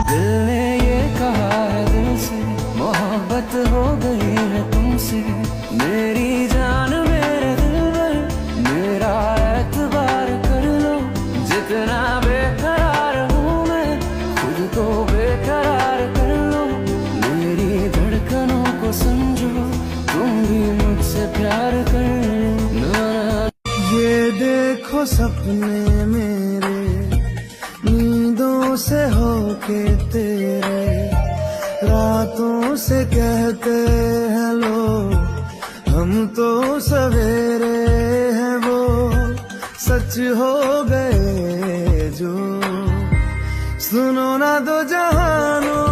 दिल ने ये कहा है दिल से, मोहब्बत हो गई है तुमसे। मेरी जान मेरे दिल भर, मेरा एतबार कर लो। जितना बेकरार हूँ मैं, खुद को बेकरार कर लो। मेरी धड़कनों को समझो, तुम भी मुझसे प्यार कर लो। ये देखो सपने मेरे, नींदों से होके तेरे, रातों से कहते हैं लोग हम तो सवेरे हैं, वो सच हो गए जो। सुनो ना दो जहानों